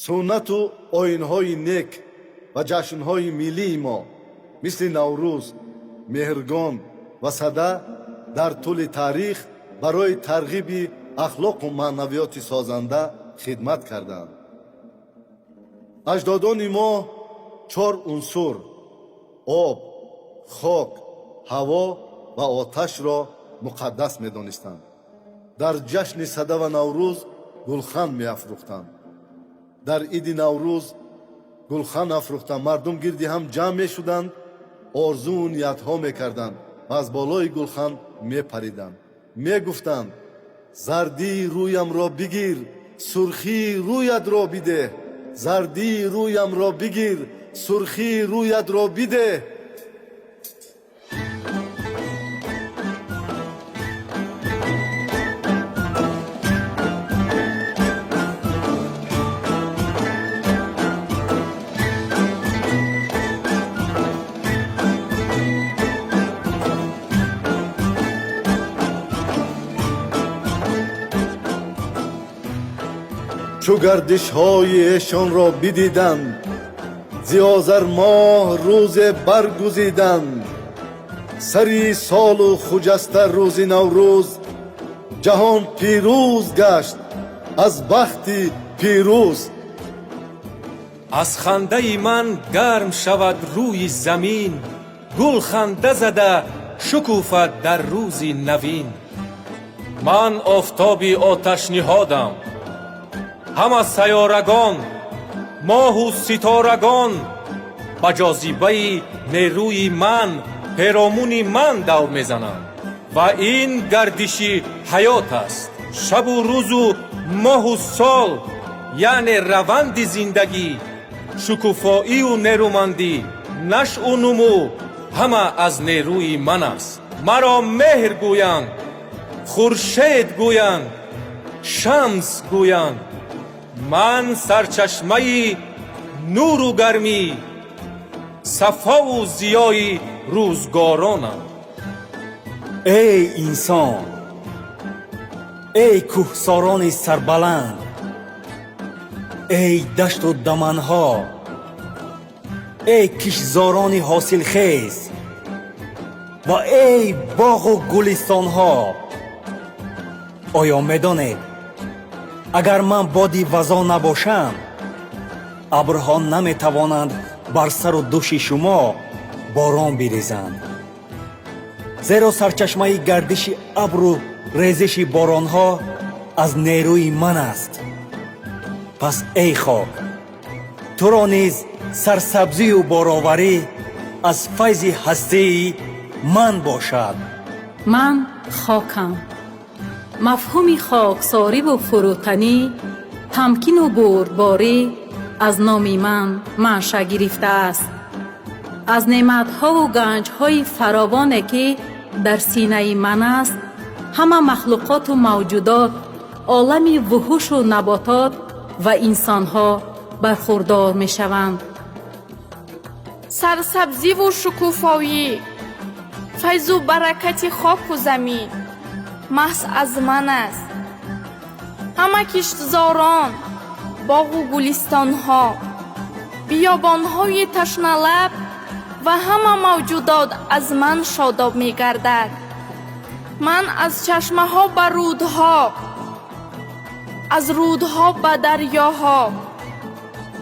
суннату оинҳои нек ва ҷашнҳои миллии мо мисли наврӯз, меҳргон ва сада дар тӯли таърих барои тарғиби ахлоқу маънавиёти созанда хидмат карданд. аҷдодони мо 4 унсур об, хок, ҳаво ва оташро муқаддас медонистанд. дар ҷашни сада ва наврӯз гулхан меафрӯхтанд. дар иди наврӯз гулхан афрӯхта мардум гирди ҳам ҷамъ мешуданд, орзуу ниятҳо мекарданд ва аз болои гулхан мепариданд. мегуфтанд: зардии рӯямро бигир, сурхии рӯятро бидеҳ. зардии рӯямро бигир, сурхии рӯятро бидеҳ. چو گردش‌های ایشان‌را بدیدند، زیازر ماه روز برگزیدند. سری سال و خجسته روز نوروز، جهان پیروز گشت از بخت پیروز. از خنده من گرم شود روی زمین، گل خنده زده شکوفد در روزی نوین. من آفتابی آتش نهادم، همه سیارگان، ماه و ستارگان با جاذبه نیروی من پیرامون من دور میزنند و این گردشی حیات است. شب و روز و ماه و سال یعنی روند زندگی، شکوفایی و نیرومندی، نشء و نمو همه از نیروی من است. مرا مهر گویند، خورشید گویند، شمس گویند. من سرچشمه نور و گرمی، صفا و ضیای روزگارانم. ای انسان، ای کوهساران سربلند، ای دشت و دمنها، ای کشتزاران حاصل خیز و ای باغ و گلستانها. آیا میدانید اگر من بادی وزا نباشم، ابرها نمیتوانند بر سر و دوش شما باران بریزند، زیرا سرچشمه گردش ابر و ریزش بارانها از نیروی من است. پس ای خاک، تو را نیز سرسبزی و بارآوری از فیض هستی من باشد. من خاکم. مفهوم خاکساری و فروتنی، تمکین و بردباری از نام من منشأ گرفته است. از نعمت‌ها و گنج‌های فراوانی که در سینه من است، همه مخلوقات و موجودات، عالم وحوش و نباتات و انسان‌ها برخوردار می‌شوند. سرسبزی و شکوفایی، فیض و برکت خاک و زمین محض از من است. همه کشتزاران، باغ و گلستان‌ها، بیابان‌های تشنه‌لب و همه موجودات از من شاداب می‌گردد. من از چشمه‌ها به رودها، از رودها به دریاها،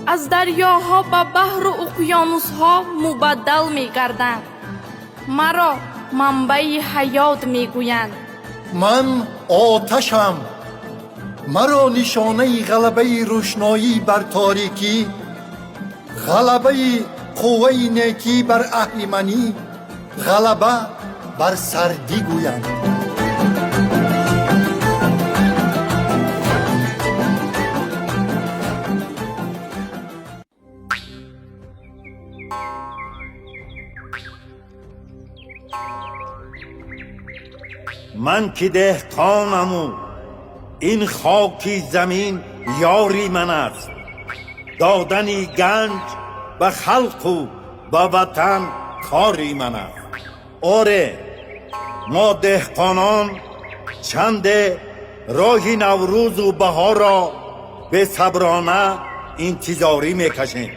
از دریاها به بحر و اقیانوس‌ها مبدل می‌گردم. مرا منبع حیات می‌گویند. من آتشم. مرا نشانه غلبه روشنایی بر تاریکی، غلبه قوه نیکی بر اهریمنی، غلبه بر سردی گویند. من که دهقانمو این خاکی زمین یاری من است، دادنی گنج به خلق و به وطن کاری من است. آره ما دهقانان چند راهی نوروز و بهار را به صبرانه انتظاری میکشیم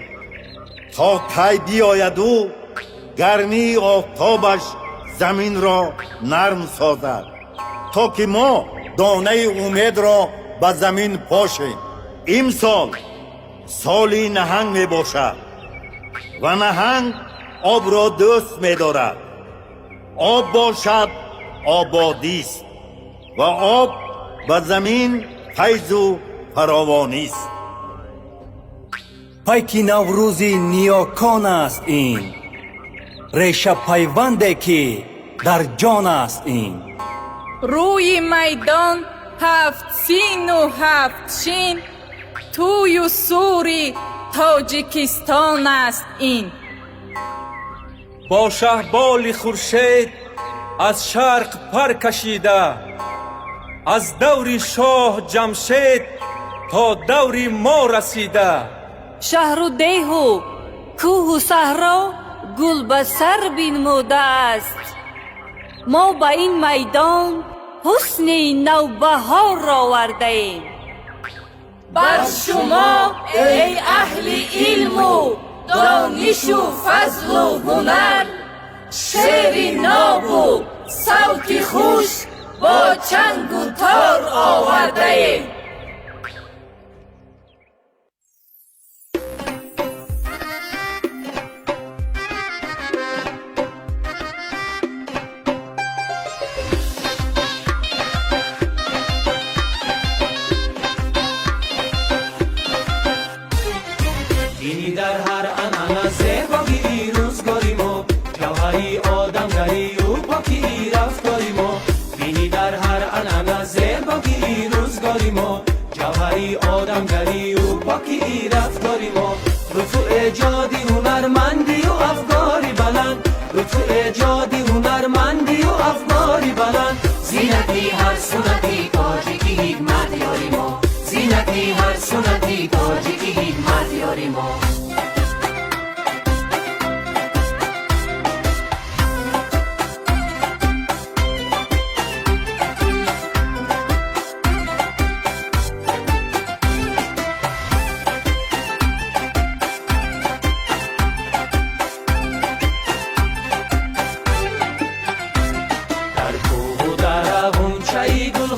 تا کی بیاید و گرمی آفتابش زمین را نرم سازد تا که ما دانه امید را به زمین پاشیم. امسال سالی نهنگ می باشد و نهنگ آب را دوست می دارد. آب باشد آبادی است و آب به زمین فیض و فراوانی است. پیک نوروزی نیاکان است این، ریشه پیونده که در جان است این. روی میدان 7 سین و 7 شین، توی و سوری تاجیکستان است این. با شهبال خورشید از شرق پر کشیده، از دور شاه جمشید تا دور ما رسیده. شهر و دیه و کوه و صحرا گل به سر بنموده است. ما به این میدان حسن نوبهار را آورده ایم. بر شما ای اهل علم و دانش و فضل و هنر، شعر ناب و صوت خوش با چنگ و تار آورده ایم. بینی در هر انانه زیبایی روزگاری ما، جوهری آدمگری و پاکی رفتاری ما. بینی در هر انانه زیبایی روزگاری ما، جوهری آدمگری و پاکی رفتاری ما. لطف ایجادی هنرمندی و افکاری بلند، لطف ایجادی هنرمندی و افکاری بلند. زینتی هر سنتی تاجیکی حکمت یاری ما، زینتی هر سنتی تاجیکی حکمت یاری ما.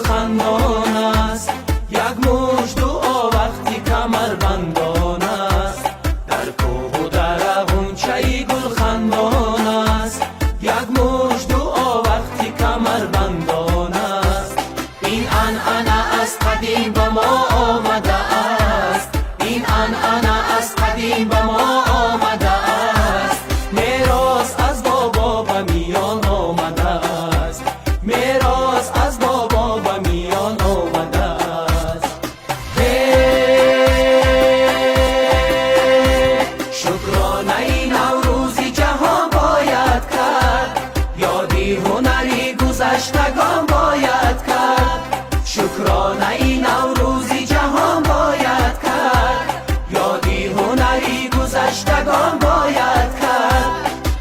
خندان است یک مژد دعا وقتی کمر بندان است. در کوه و در غنچه گل خندان است یک مژد دعا وقتی کمر بندان است. این عنعنه از قدیم به ما آمده است، این عنعنه از قدیم به ما آمده است. میراث از بابا به میان آمده است، میراث از بابا به میان آمده است. شکرانه نوروزی جهان باید کرد، یادی هنری گذشتگان باید کرد. شکرانه نوروزی جهان باید کرد، یادی هنری گذشتگان باید کرد.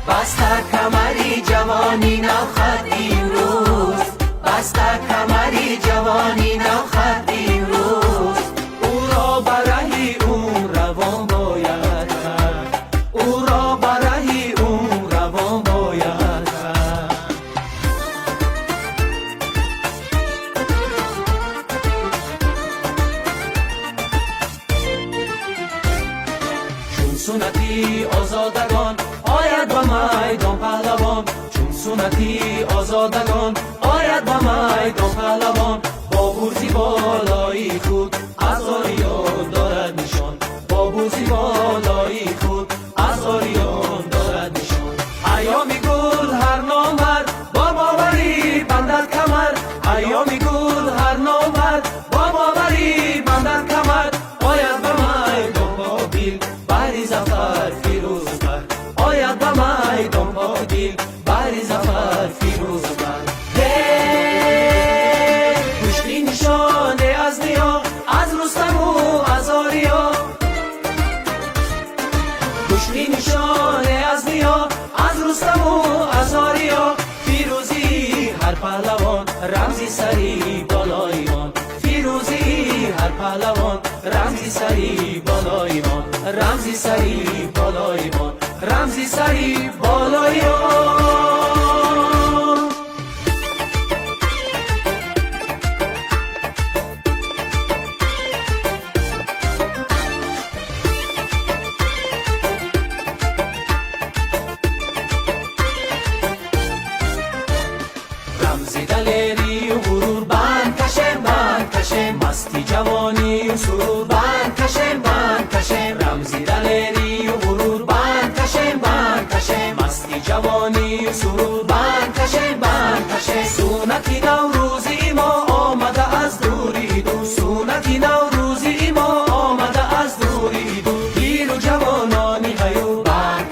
بسته کمری جوانی نوخط امروز، بسته کمری جوانی نوخط امروز. او را برای اون روان باید کرد، او را برای اون روان باید کرد. چون سنتی آزادگان آید به میدان پهلوان، چون سنتی آزادگان آید به میدان پهلوان. با برزی بالای خود از آریان دارد نشان، با برزی بالای خود از آریان دارد نشان. ایامی گل هر نامرد با باوری بندد کمر، ایامی گل هر نامرد با باوری بندد کمر. آید به میدان بابیل بری زفر فیروز بر، آید به میدان بابیل بری زفر فیروز بر. هر پهلوان رمزی سری بالای ما فیروزی هر پهلوان رمزی سری بالای ما رمزی سری بالای ما رمزی سری بالای ما رمزی دلیری و غرور بند کشه مستی جوانی و سرور بند کشه رمزی دلیری و غرور بند کشه مستی جوانی و سرور بند کشه سونتی نوروزی ما آمده از دوری دور سونتی نوروزی ما آمده از دوری دور پیر و جوانانی غیور بند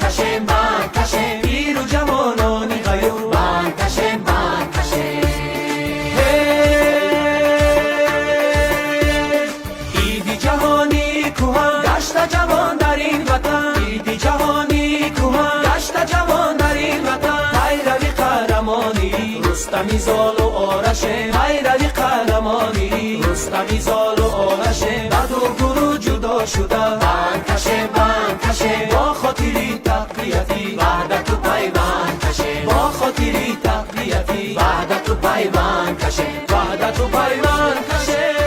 کشه پیر و جوانانی غیور بند کشه ایدی جهانی کوهن گشت جوان در این وطن ایدی جهانی کوهن گشت جوان در این وطن پیروی قهرمانی رستمی زال و آرشه پیروی قهرمانی رستمی زال و آرشه بد و گروه جدا شده بند کشه با خاطری تقویتی وحدت و پیوند کشه با خاطری تقویتی وحدت و پیوند کشه وحدت و پیوند کشه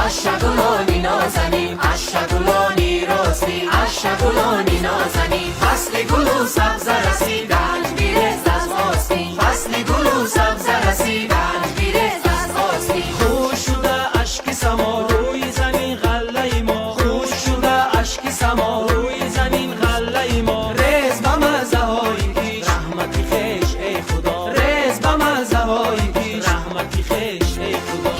اشگلانی نازنین اشگلانی راستی اشگلانی نازنین فصل گل و سبز رسید رنج بیرز از آستین فصل گل و سبز رسید رنج بیرز از آستین خوش شده اشک سما روی زمین غله ما خوش شده اشک سما روی زمین غله ما رز به مزه های پیش رحمتی خیش ای خدا رز به مزه های پیش رحمتی خیش ای خدا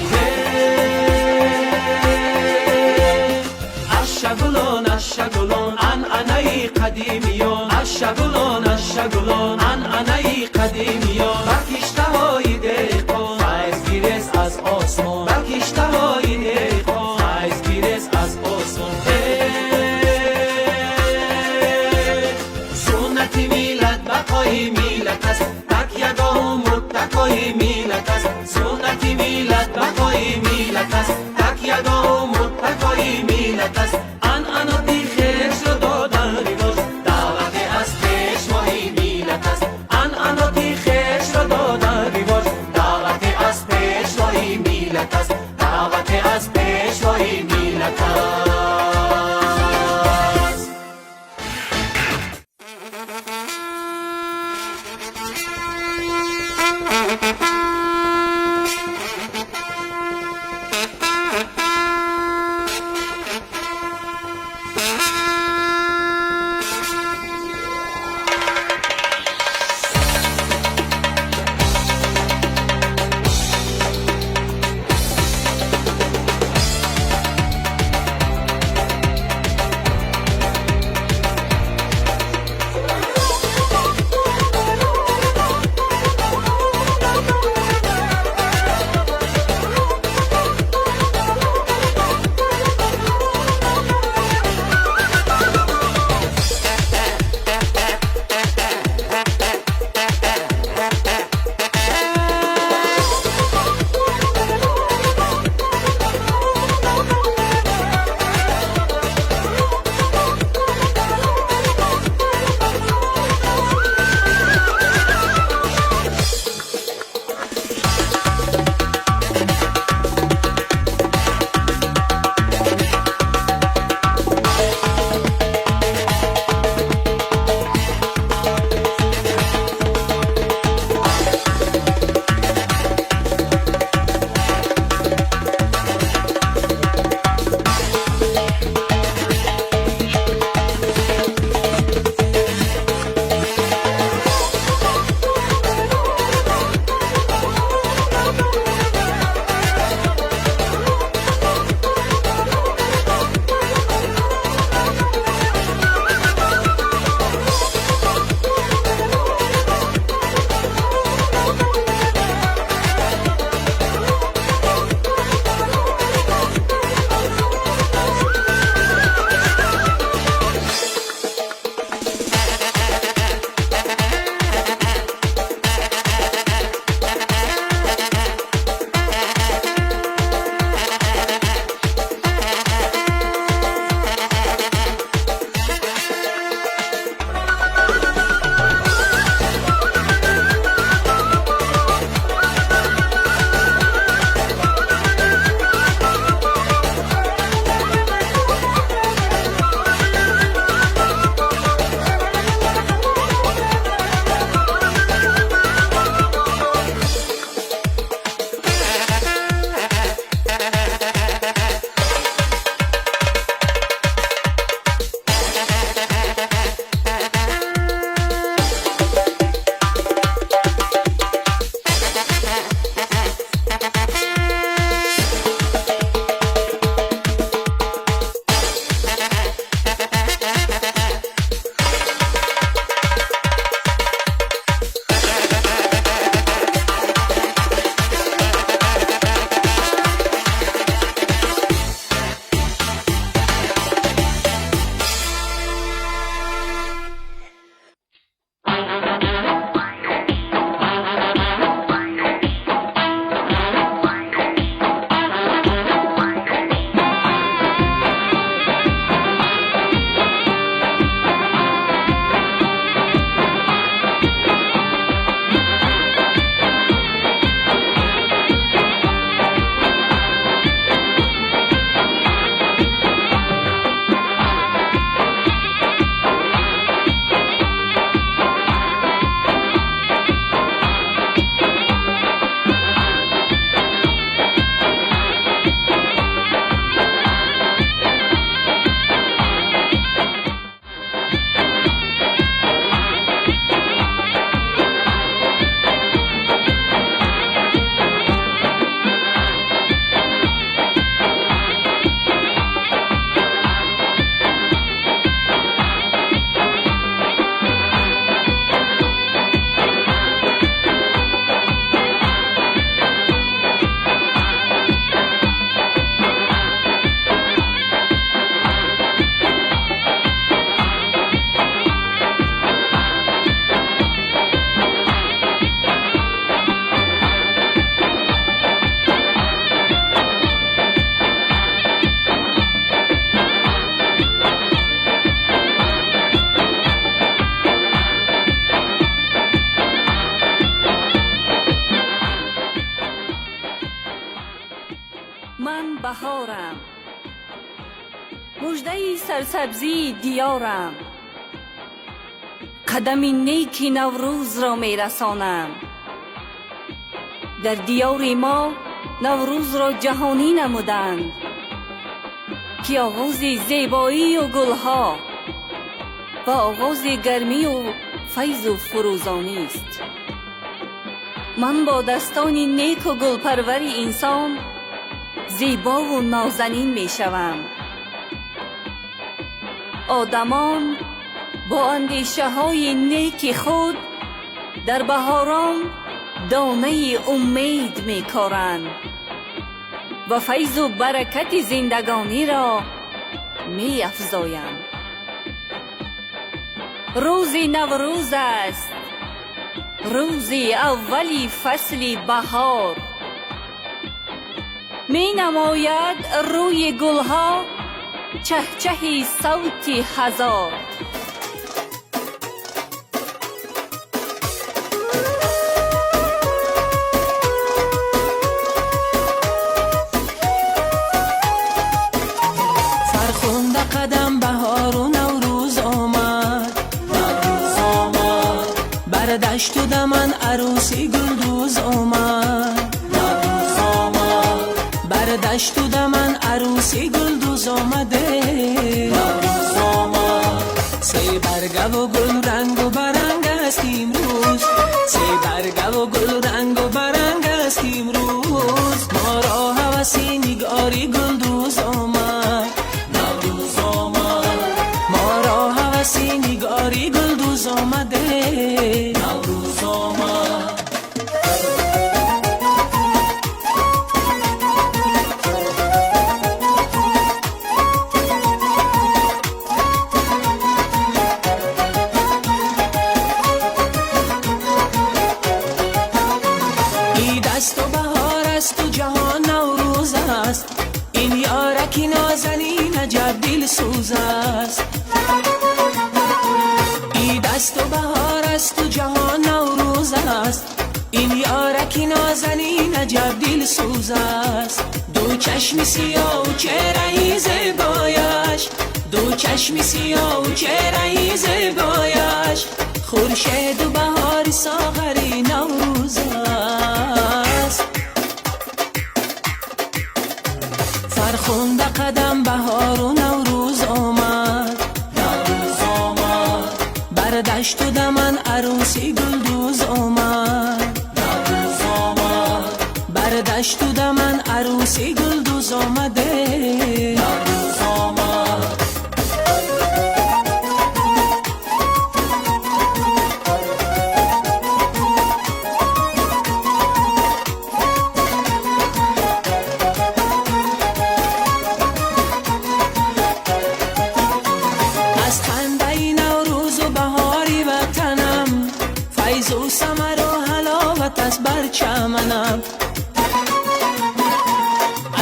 اشگلان انعنه قدیمیان اشگلان انعنه قدیمیان برکشته های دهقان فیض بیرز از آسمان برکشته های دهقان فیض بیرز از آسمان سنت میلت بقای میلت است تک یگان متقای میلت است سنت میلت بقای میلت است تک یگان متقای میلت است دعوت از پیشوای میلت است مژده سرسبزی دیارم، قدم نیک نوروز را می رسانم. در دیار ما نوروز را جهانی نمودند که آغاز زیبایی و گلها و آغاز گرمی و فیض و فروزانی است. من با دستان نیک و گلپرور انسان زیبا و نازنین می شوم. آدمان با اندیشه های نیک خود در بهاران دانه امید می کارند و فیض و برکت زندگانی را می افزایند. روز نوروز است، روز اولی فصل بهار. می نماید روی گلها چهچه صوت هزار. فرخنده قدم بهار و نوروز آمد، بر دشت و دمن عروسی گلدوز آمد، بر دشت و دمن عروسی گلدوز آمده. سه برگه و گل رنگ و برنگ است امروز، سه برگه و گل رنگ و برنگ است امروز. ما را هوسی نگاری گلدوز آمد، نوروز آمد. ما را هوسی نگاری گلدوز آمده، نوروز آمد. دست و بهار است و جهان نوروز است، این یارکی نازنین عجب دل سوز است. این دست و بهار است و جهان نوروز است، این یارکی نازنین عجب دل سوز است. دو چشم سیاه و چهره زیبایش، دو چشم سیاه و چهره زیبایش. خورشید و بهار ساغر نوروز است. فرخنده قدم بهار و نوروز آمد، نوروز آمد. بر دشت و دمن عروسی گلدوز آمد، نوروز آمد. بر دشت و دمن عروسی گلدوز آمده، نوروز آمد. از بر چمنم،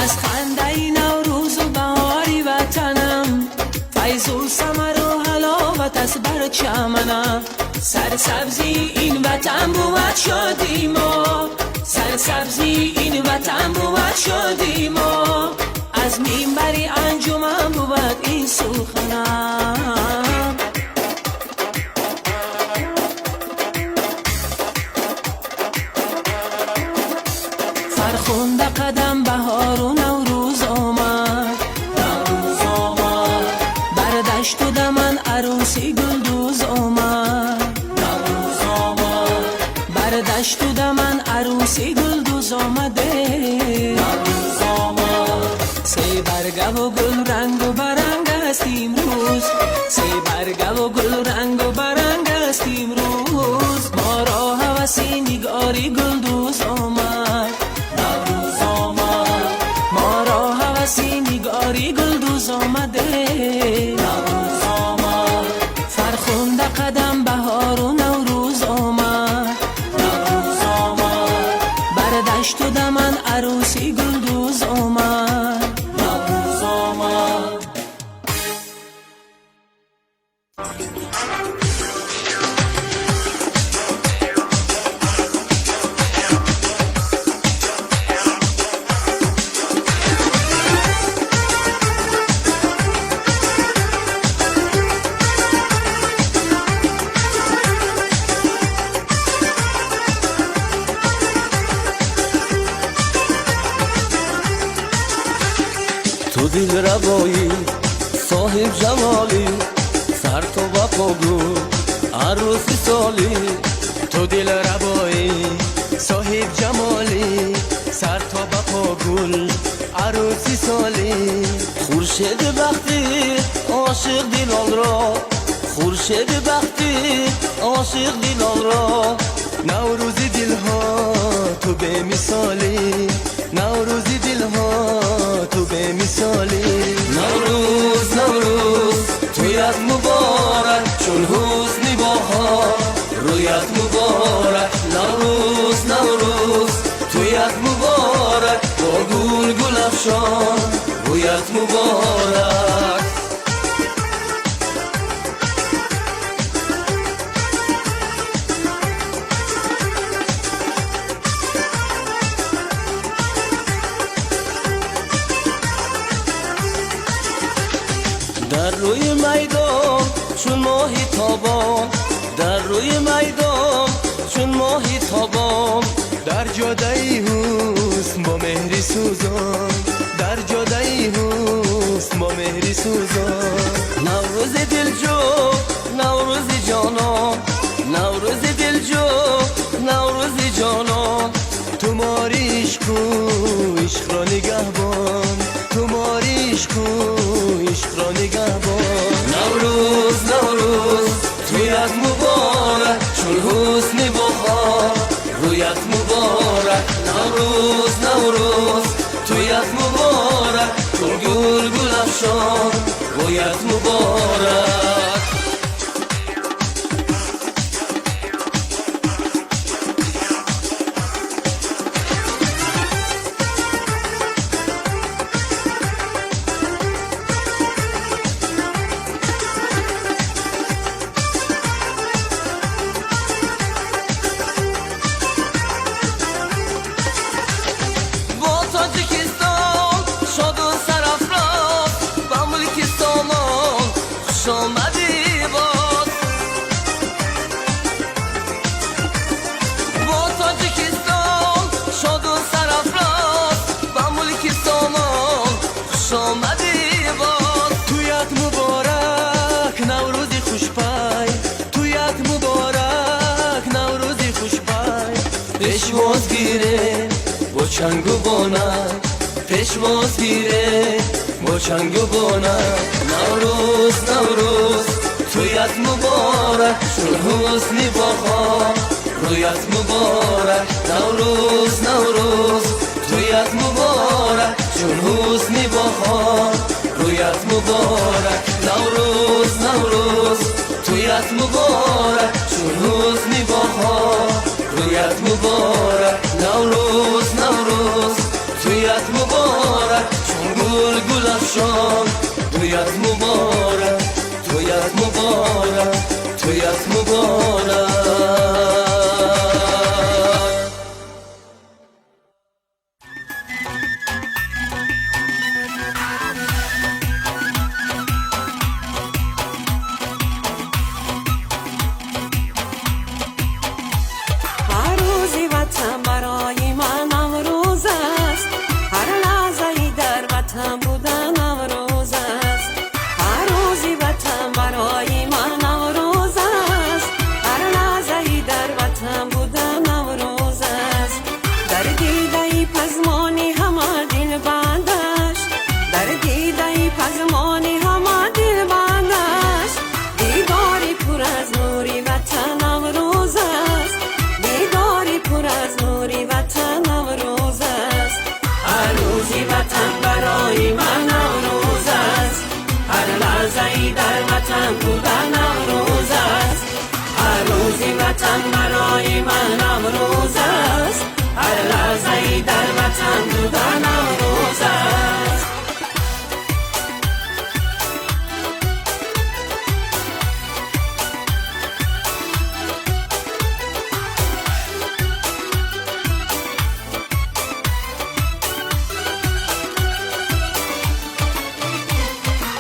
از خنده نوروز و بهاری وطنم. فیض و ثمر و حلاوت از بر چمنم. سرسبزی این وطن بود شادی ما، سرسبزی این وطن بود شادی ما. از منبر انجمن بود این سخنم. فرخنده قدم بهار و نوروز آمد، نوروز آمد. بر دشت و دمن عروسی گلدوز آمد، نوروز آمد. بر دشت و دمن عروسی گلدوز آمده، نوروز آمد. سه برگه و گل رنگ و برنگ است امروز، سه برگه و گل رنگ و برنگ است امروز. ما را هوسی نگاری گلدوز آمد، نوروز آمد. ما را هوسی نگاری گلدوز آمده، نوروز آمد. فرخنده قدم بهار و نوروز آمد، نوروز آمد. بر دشت و دمن عروسی گلدوز آمد، نوروز آمد. دل ربایی صاحب جمالی سر تو با پاگو عروسی سالی تو دل ربایی صاحب جمالی سر تا با پاگل عروسی سالی خورشید بختی عاشق دلان را خورشید بختی عاشق دلان را نوروز دلها تو به مثالی نوروز دلها تو به مثالی نوروز نوروز تویت مبارک چون حسنی بهار رویت مبارک نوروز نوروز تویت مبارک با گل گل افشان رویت مبارک در روی میدان چون ماهی تابان در روی میدان چون ماهی تابان در جاده حسن با مهری سوزان در جاده حسن با مهری سوزان نوروز دلجو نوروز جانان نوروز دلجو نوروز جانان تو ماری عشق عشق را نگهبان تو ماری عشق عشق را نگهبان نوروز نوروز تویت مبارک چون حسن بهار رویت مبارک نوروز نوروز تویت مبارک چون گل گل افشان رویت مبارک پشواز گیره با چنگ و بانک پشواز گیره با چنگ و بانک نوروز نوروز تویت مبارک چون حسنی بهار رویت مبارک نوروز نوروز تویت مبارک چون حسنی بهار رویت مبارک نوروز نوروز تویت مبارک چون حسنی بهار رویت مبارک نوروز نوروز تویت مبارک چون گل گل افشان تویت مبارک تویت مبارک تویت مبارک وطن برای من امروز است هر لحظه‌ای در وطن بودن امروز است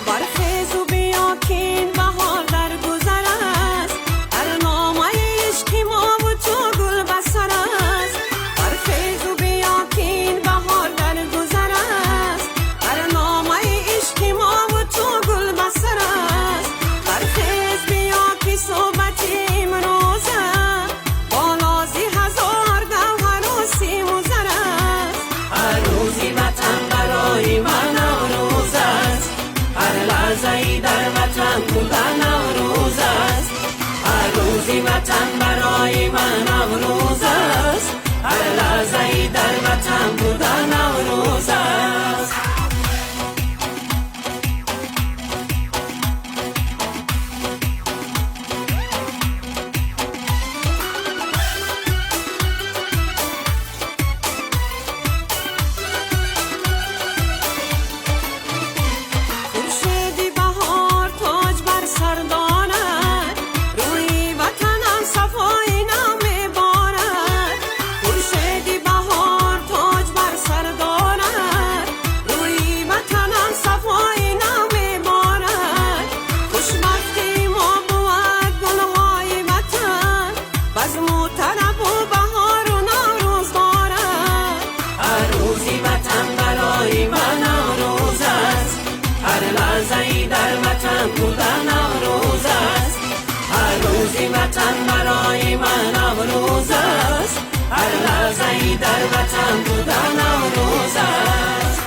برخیز و بیا که این بهار در گذر است هر نامه عشقی ما و تو گل بسر است برخیز و بیا که این بهار در گذر است هر لحظه ای در وطن بودن نوروز است. وطن برای من نوروز است، هر لحظه ای در وطن بودن نوروز است.